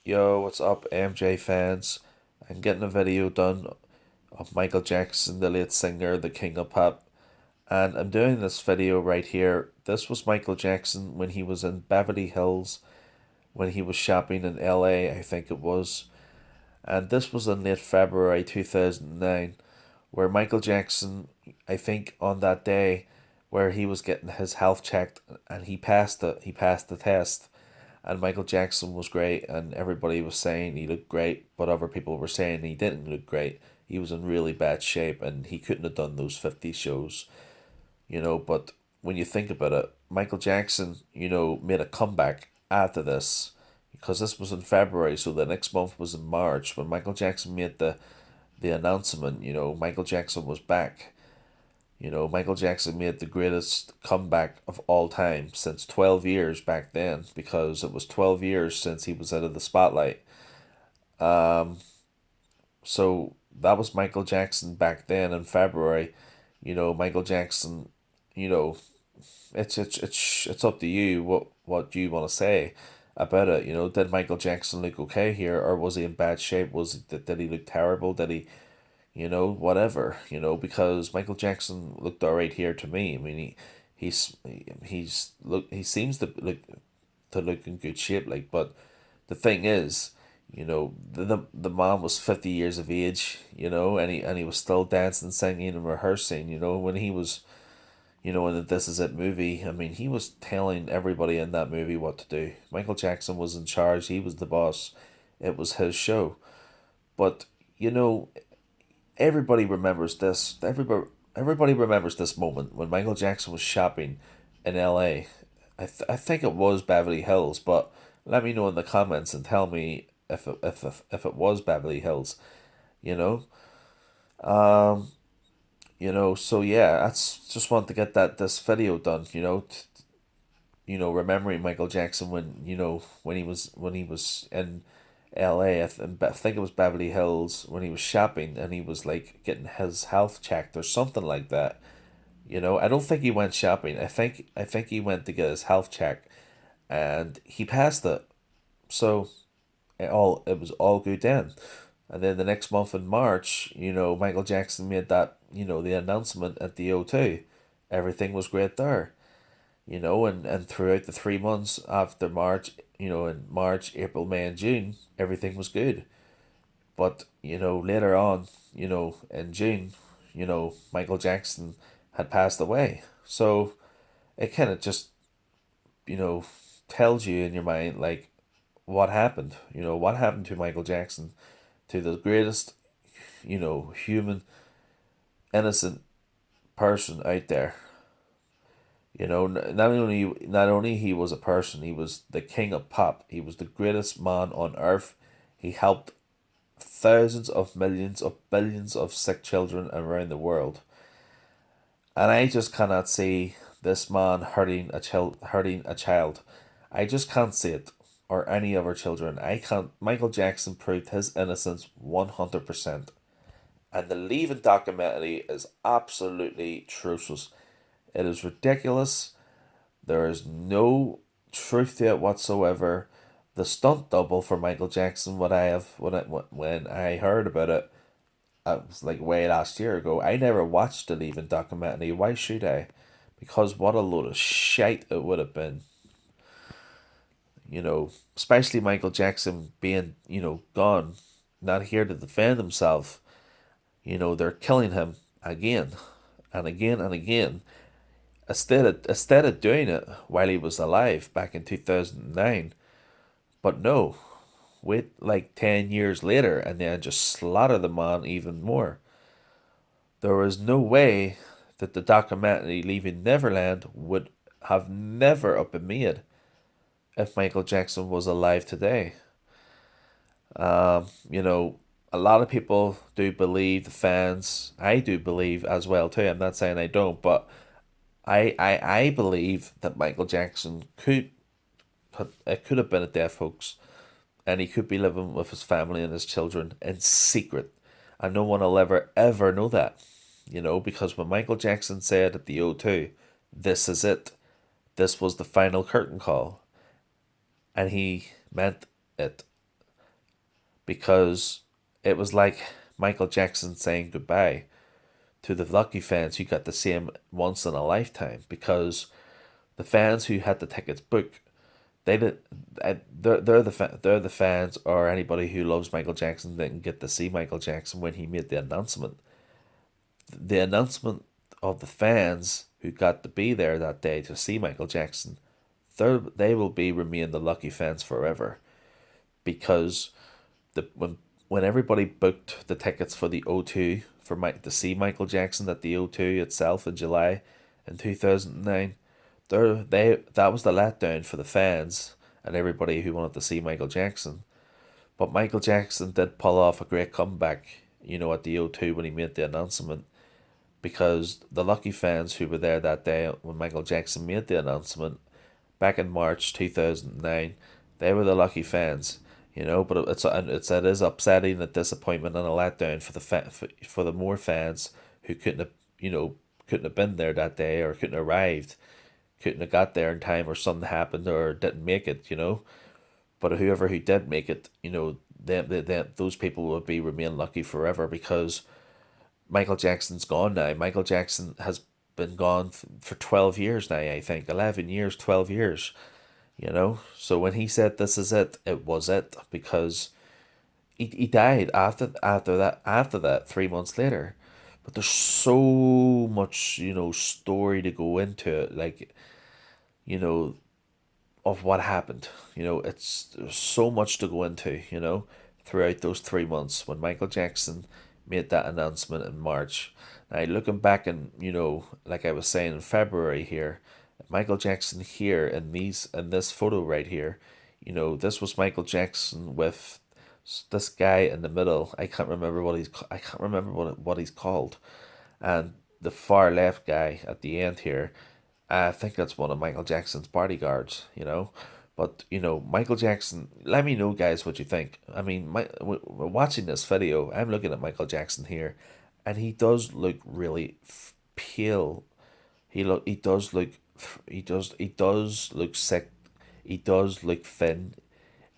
Yo, what's up, MJ fans? I'm getting a video done of Michael Jackson, the late singer, the king of pop, and I'm doing this video right here. This was Michael Jackson when he was in Beverly Hills, when he was shopping in LA, I think it was, and this was in late February 2009, where Michael Jackson, I think on that day, where he was getting his health checked and he passed the test, and Michael Jackson was great, and everybody was saying he looked great, but other people were saying he didn't look great. He was in really bad shape, and he couldn't have done those 50 shows, But when you think about it, Michael Jackson, made a comeback after this, because this was in February, so the next month was in March when Michael Jackson made the announcement. Michael Jackson was back. Michael Jackson made the greatest comeback of all time since 12 years back then, because it was 12 years since he was out of the spotlight. So that was Michael Jackson back then in February. Michael Jackson, you know, it's up to you what you want to say about it. Did Michael Jackson look okay here, or was he in bad shape? Did he look terrible? Did he, whatever, because Michael Jackson looked alright here to me. I mean, he seems to look in good shape, like, but the thing is, the man was 50 years of age, and he was still dancing, singing, and rehearsing, when he was, in the This Is It movie. I mean, he was telling everybody in that movie what to do. Michael Jackson was in charge, he was the boss, it was his show. But, you know, everybody remembers this. Everybody remembers this moment when Michael Jackson was shopping in L.A. I think it was Beverly Hills, but let me know in the comments and tell me if it was Beverly Hills. You know, So yeah, that's just want to get this video done. Remembering Michael Jackson when he was in L.A. I think it was Beverly Hills when he was shopping and he was like getting his health checked or something like that. I don't think he went shopping. I think he went to get his health checked, and he passed it. So it was all good then. And then the next month in March, Michael Jackson made that, the announcement at the O2. Everything was great there. And throughout the 3 months after March, in March, April, May, and June, everything was good. But, later on, in June, Michael Jackson had passed away. So it kind of just, you know, tells you in your mind, like, what happened? What happened to Michael Jackson, to the greatest, human, innocent person out there. Not only he was a person, he was the king of pop. He was the greatest man on earth. He helped thousands of millions of billions of sick children around the world. And I just cannot see this man hurting a child. I just can't see it, or any other children. I can't. Michael Jackson proved his innocence 100%. And the Leaving documentary is absolutely atrocious. It is ridiculous. There is no truth to it whatsoever. The stunt double for Michael Jackson, when I heard about it, was like way last year ago. I never watched the Leaving documentary. Why should I? Because what a load of shite it would have been. Especially Michael Jackson being, gone, not here to defend himself. They're killing him again and again and again. Instead of doing it while he was alive back in 2009. But no, wait like 10 years later and then just slaughter the man even more. There was no way that the documentary Leaving Neverland would have never have been made if Michael Jackson was alive today. You know, a lot of people do believe, the fans, I do believe as well too. I'm not saying I don't, but I believe that Michael Jackson it could have been a deaf hoax, and he could be living with his family and his children in secret, and no one will ever know that. Because when Michael Jackson said at the O2, "This is it," this was the final curtain call, and he meant it. because it was like Michael Jackson saying goodbye to the lucky fans who got to see him once in a lifetime, because the fans who had the tickets booked, they did, they're the fans, or anybody who loves Michael Jackson didn't get to see Michael Jackson when he made the announcement. The announcement of the fans who got to be there that day to see Michael Jackson, they will be remain the lucky fans forever, because the when everybody booked the tickets for the O2 for Mike to see Michael Jackson at the O2 itself in July in 2009, that was the letdown for the fans and everybody who wanted to see Michael Jackson. But Michael Jackson did pull off a great comeback, at the O2 when he made the announcement, because the lucky fans who were there that day when Michael Jackson made the announcement back in March 2009, they were the lucky fans. But it is upsetting, a disappointment and a letdown for for the more fans who couldn't have been there that day, or couldn't have arrived, couldn't have got there in time, or something happened, or didn't make it. But whoever who did make it, those people will be remain lucky forever, because Michael Jackson's gone now. Michael Jackson has been gone for 12 years now, I think. 11 years, 12 years, So when he said this is it, it was it, because he died after that 3 months later. But there's so much, story to go into it, like, of what happened. There's so much to go into, throughout those 3 months when Michael Jackson made that announcement in March. Now, looking back, and like I was saying, in February here, Michael Jackson here in this photo right here, this was Michael Jackson with this guy in the middle. I can't remember what he's called, and the far left guy at the end here, I think that's one of Michael Jackson's bodyguards. But Michael Jackson. Let me know, guys, what you think. I mean, we're watching this video. I'm looking at Michael Jackson here, and he does look really pale. He does look he does look sick. He does look thin.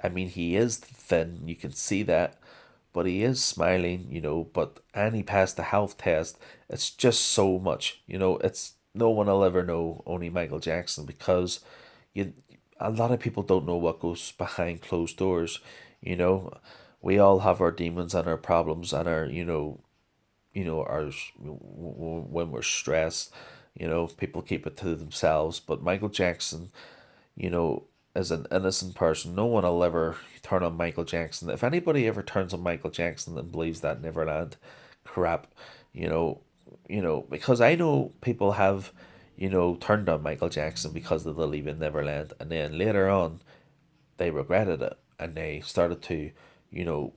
I mean, he is thin. You can see that, but he is smiling. And he passed the health test. It's just so much. It's no one will ever know, only Michael Jackson, because you a lot of people don't know what goes behind closed doors. You know, we all have our demons and our problems and our our when we're stressed. People keep it to themselves. But Michael Jackson, you know, is an innocent person. No one will ever turn on Michael Jackson. If anybody ever turns on Michael Jackson and believes that Neverland crap, you know, because I know people have, turned on Michael Jackson because of the Leaving Neverland, and then later on, they regretted it, and you know,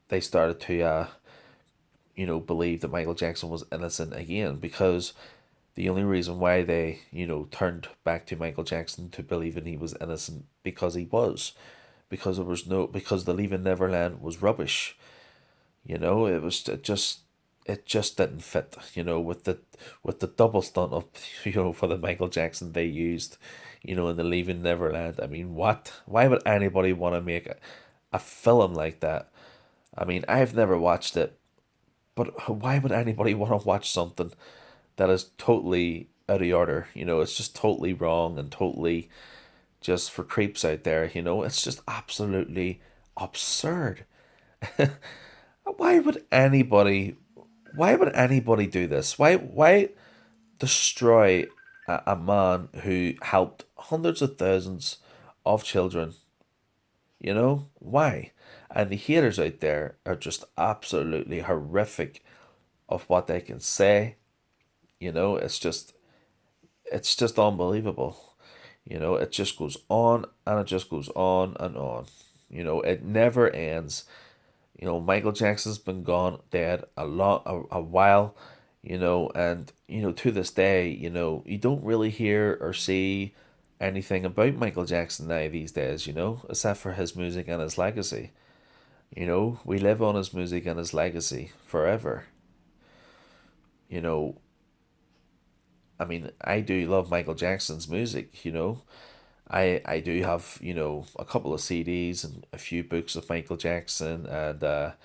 they started to, believe that Michael Jackson was innocent again, because the only reason why they, turned back to Michael Jackson to believing he was innocent, because he was, because there was no, because the Leaving Neverland was rubbish. It just didn't fit. With the double stunt of, for the Michael Jackson they used, in the Leaving Neverland. I mean, what? Why would anybody want to make a film like that? I mean, I've never watched it, but why would anybody want to watch something that is totally out of order? It's just totally wrong and totally just for creeps out there. It's just absolutely absurd. Why would anybody? Why would anybody do this? Why destroy a man who helped hundreds of thousands of children? Why? And the haters out there are just absolutely horrific of what they can say. It's just unbelievable. It just goes on and it just goes on and on. It never ends. Michael Jackson's been gone, dead a while, and to this day, you don't really hear or see anything about Michael Jackson now these days, except for his music and his legacy. We live on his music and his legacy forever. You know, I mean, I do love Michael Jackson's music, I do have, a couple of CDs and a few books of Michael Jackson, and the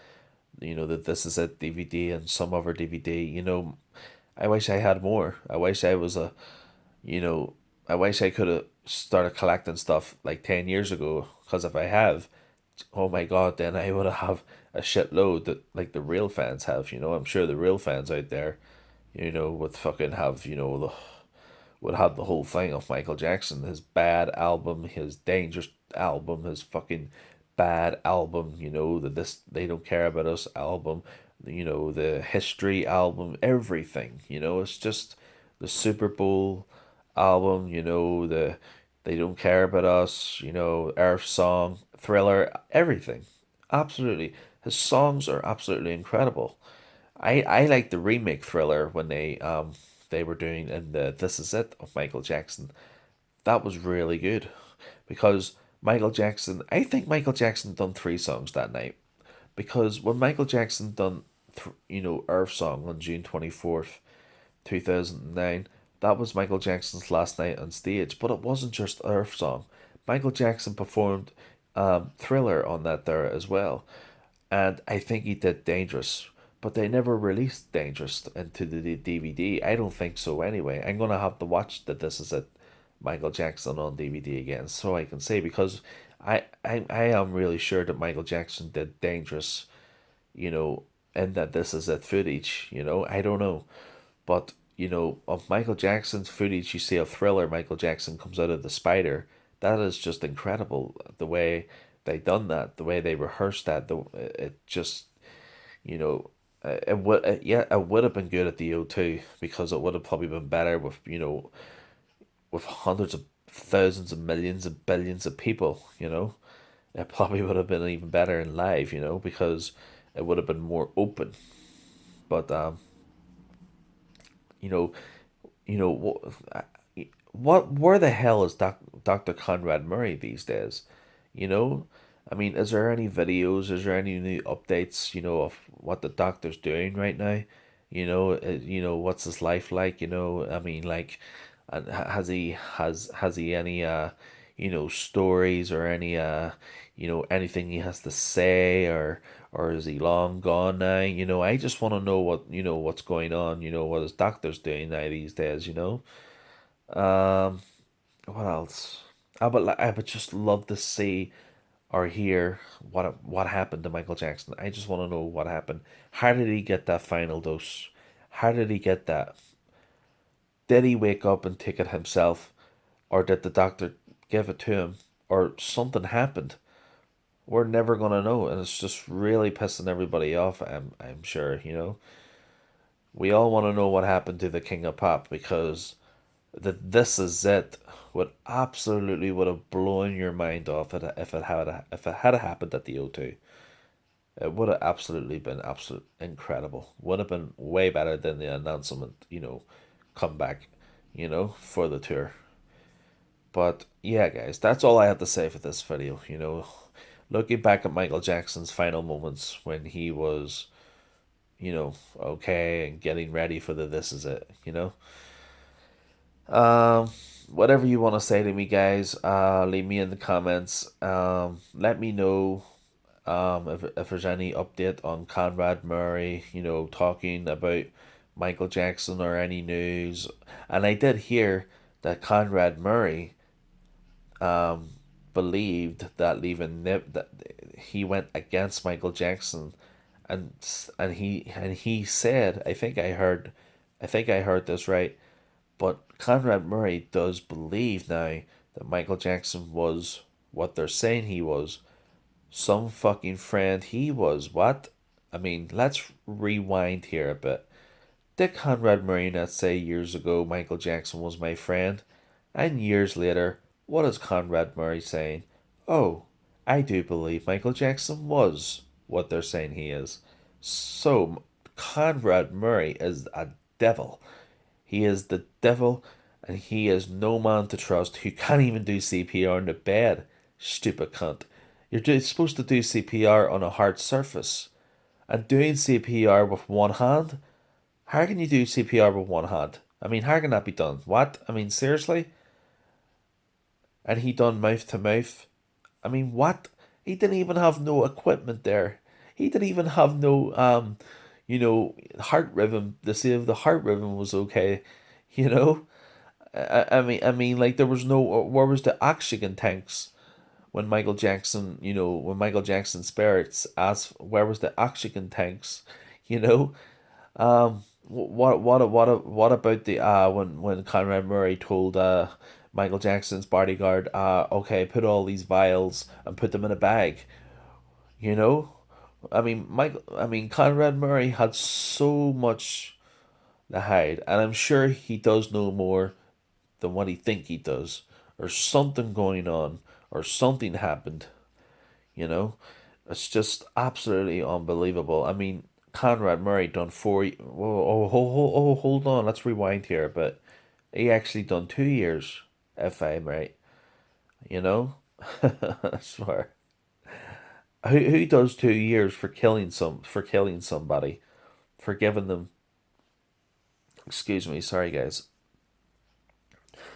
This Is It DVD and some other DVD. I wish I had more. I wish I was a you know, I wish I could have started collecting stuff like 10 years ago. Because if I have, oh my god, then I would have a shitload that like the real fans have. I'm sure the real fans out there, would fucking have, would have the whole thing of Michael Jackson, his bad album, his dangerous album, his fucking bad album, the this They Don't Care About Us album, the history album, everything. It's just the Super Bowl album, the They Don't Care About Us, Earth Song, Thriller, everything. Absolutely. His songs are absolutely incredible. I like the remake Thriller when they were doing in the This Is It of Michael Jackson. That was really good because I think Michael Jackson done three songs that night, because when Michael Jackson done Earth Song on June 24th, 2009, that was Michael Jackson's last night on stage. But it wasn't just Earth Song. Michael Jackson performed Thriller on that there as well, and I think he did Dangerous, but they never released Dangerous into the DVD. I don't think so anyway. I'm gonna have to watch the This Is It Michael Jackson on DVD again so I can say, because I am really sure that Michael Jackson did Dangerous, you know, and that This Is It footage. I don't know, but of Michael Jackson's footage, you see a Thriller. Michael Jackson comes out of the spider. That is just incredible. The way they done that, the way they rehearsed that, it just you know, it would yeah, it would have been good at the O2, because it would have probably been better with with hundreds of thousands of millions of billions of people. It probably would have been even better in live. Because it would have been more open. But you know, what where the hell is Dr. Conrad Murray these days? You know, I mean, is there any videos? Is there any new updates? Of what the doctor's doing right now? What's his life like? I mean, like, and has he any stories, or any anything he has to say, or is he long gone now? I just want to know what's going on. What his doctor's doing now these days. Um, what else? I would just love to see or hear what happened to Michael Jackson. I just want to know what happened. How did he get that final dose? How did he get that? Did he wake up and take it himself, or did the doctor give it to him, or something happened? We're never gonna know, and it's just really pissing everybody off. I'm sure. We all want to know what happened to the King of Pop, because This Is It would have blown your mind off if it had happened at the O2. It would have absolutely been absolute incredible. Would have been way better than the announcement, comeback, for the tour. But yeah, guys, that's all I have to say for this video. Looking back at Michael Jackson's final moments when he was, okay, and getting ready for the This Is It. Um, Whatever you want to say to me, guys, leave me in the comments. Let me know if there's any update on Conrad Murray, talking about Michael Jackson, or any news. And I did hear that Conrad Murray believed that leaving Nip that he went against Michael Jackson, and he said, I think I heard this right, but Conrad Murray does believe now that Michael Jackson was what they're saying he was. Some fucking friend he was. What? I mean, let's rewind here a bit. Did Conrad Murray not say years ago Michael Jackson was my friend? And years later, what is Conrad Murray saying? Oh, I do believe Michael Jackson was what they're saying he is. So, Conrad Murray is a devil. He is the devil, and he is no man to trust, who can't even do CPR in the bed. Stupid cunt. Supposed to do CPR on a hard surface. And doing CPR with one hand? How can you do CPR with one hand? I mean, how can that be done? What? I mean, seriously? and he done mouth to mouth. I mean, what? He didn't even have no equipment there. He didn't even have no heart rhythm to see if the heart rhythm was okay. You know, I mean, like there was no. Where was the oxygen tanks when Michael Jackson? When Michael Jackson spirits asked, where was the oxygen tanks? You know, what about the when Conrad Murray told Michael Jackson's bodyguard, okay, put all these vials and put them in a bag, you know? I mean Conrad Murray had so much to hide, and I'm sure he does know more than what he think he does, or something going on, or something happened, you know? It's just absolutely unbelievable. I mean, Conrad Murray done hold on, let's rewind here, but he actually done 2 years, if I'm right, you know? I swear. Who does 2 years for killing somebody, for giving them, excuse me, sorry guys,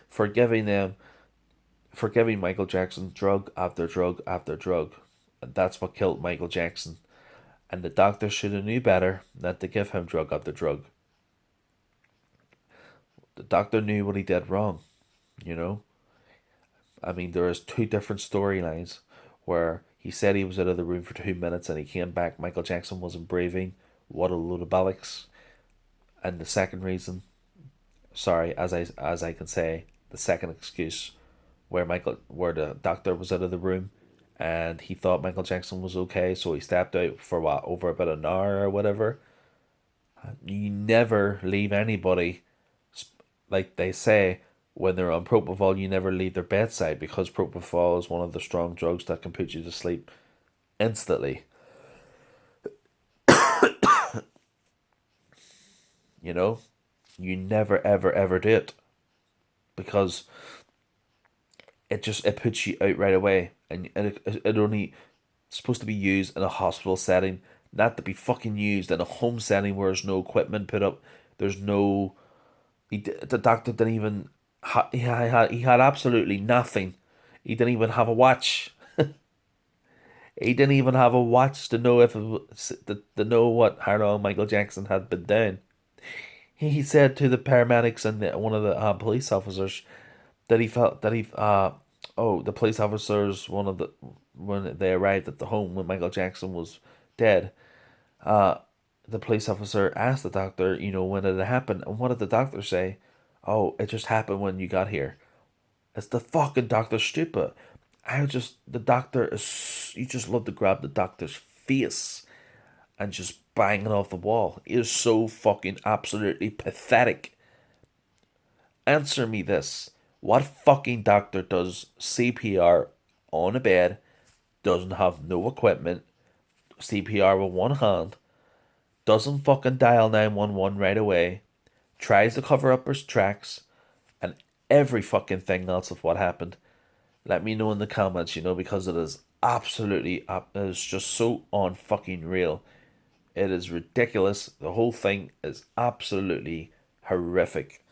for giving them for giving Michael Jackson drug after drug after drug. And that's what killed Michael Jackson. And the doctor should have knew better not to give him drug after drug. The doctor knew what he did wrong, you know? I mean, there is two different storylines where he said he was out of the room for 2 minutes and he came back. Michael Jackson wasn't breathing. What a load of bollocks. And the second reason, sorry, as I can say, the second excuse, where the doctor was out of the room and he thought Michael Jackson was okay, so he stepped out for what, over about an hour or whatever. You never leave anybody, like they say, when they're on propofol, you never leave their bedside, because propofol is one of the strong drugs that can put you to sleep instantly. You know, you never ever ever do it, because it puts you out right away, and it only supposed to be used in a hospital setting, not to be fucking used in a home setting where there's no equipment put up. There's no. The doctor didn't even. He had absolutely nothing. He didn't even have a watch. He didn't even have a watch to know if it was, to know how long Michael Jackson had been down. He said to the paramedics and one of the police officers that he felt that he the police officers, one of the when they arrived at the home when Michael Jackson was dead, the police officer asked the doctor, when did it happen? And what did the doctor say? Oh, it just happened when you got here. It's the fucking doctor stupid. The doctor is, you just love to grab the doctor's face and just bang it off the wall. It is so fucking absolutely pathetic. Answer me this. What fucking doctor does CPR on a bed, doesn't have no equipment, CPR with one hand, doesn't fucking dial 911 right away, tries to cover up his tracks, and every fucking thing else of what happened? Let me know in the comments, because it is absolutely, it is just so on fucking real. It is ridiculous. The whole thing is absolutely horrific.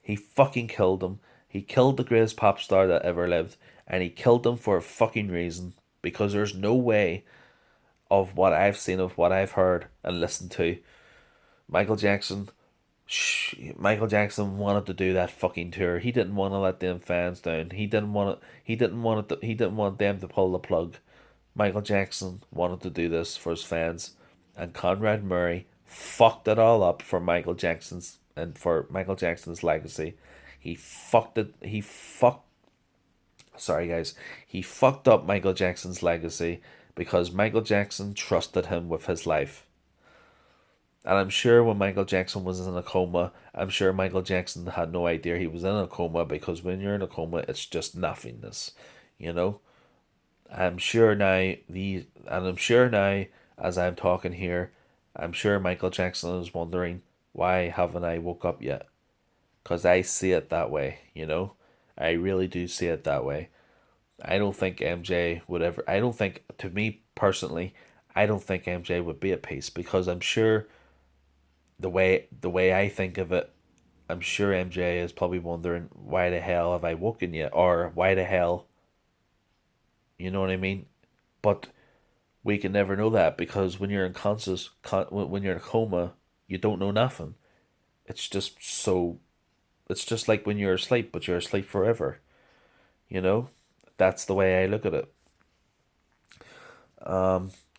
He fucking killed him. He killed the greatest pop star that ever lived, and he killed him for a fucking reason, because there's no way, of what I've seen, of what I've heard and listened to, Michael Jackson Michael Jackson wanted to do that fucking tour. He didn't want to let them fans down. He didn't want it. He didn't want them to pull the plug. Michael Jackson wanted to do this for his fans, and Conrad Murray fucked it all up for Michael Jackson's legacy. He fucked it. He fucked. Sorry, guys. He fucked up Michael Jackson's legacy because Michael Jackson trusted him with his life. And I'm sure when Michael Jackson was in a coma, I'm sure Michael Jackson had no idea he was in a coma, because when you're in a coma, it's just nothingness, you know. I'm sure now as I'm talking here, I'm sure Michael Jackson is wondering, why haven't I woke up yet? Because I see it that way, you know. I really do see it that way. I don't think MJ would ever. I don't think, to me personally, I don't think MJ would be at peace, because I'm sure the way I think of it, I'm sure MJ is probably wondering, why the hell have I woken yet? Or why the hell, you know what I mean? But we can never know that, because when you're in when you're in a coma, you don't know nothing. It's just so, it's just like when you're asleep, but you're asleep forever, you know? That's the way I look at it.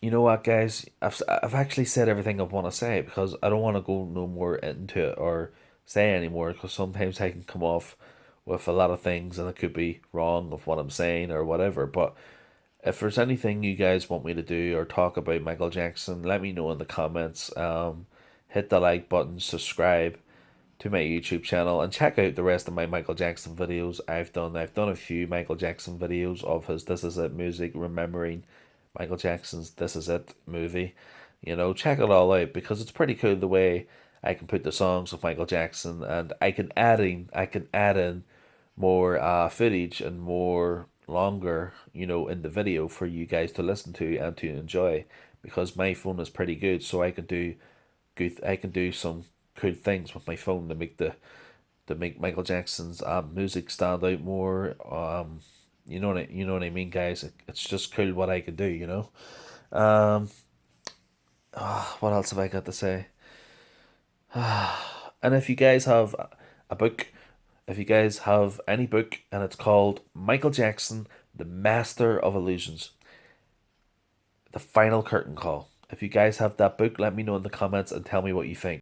You know what, guys? I've actually said everything I want to say, because I don't want to go no more into it or say anymore, because sometimes I can come off with a lot of things and it could be wrong of what I'm saying or whatever. But if there's anything you guys want me to do or talk about Michael Jackson, let me know in the comments. Hit the like button, subscribe to my YouTube channel, and check out the rest of my Michael Jackson videos I've done. I've done a few Michael Jackson videos of his This Is It music, remembering Michael Jackson's This Is It movie. You know, check it all out, because it's pretty cool the way I can put the songs of Michael Jackson, and I can add in more footage and more longer, in the video for you guys to listen to and to enjoy, because my phone is pretty good, so I can do some cool things with my phone to make to make Michael Jackson's music stand out more. You know what I mean, guys. It's just cool what I can do. What else have I got to say? And if you guys have a book, if you guys have any book and it's called Michael Jackson, The Master of Illusions, The Final Curtain Call. If you guys have that book, let me know in the comments and tell me what you think.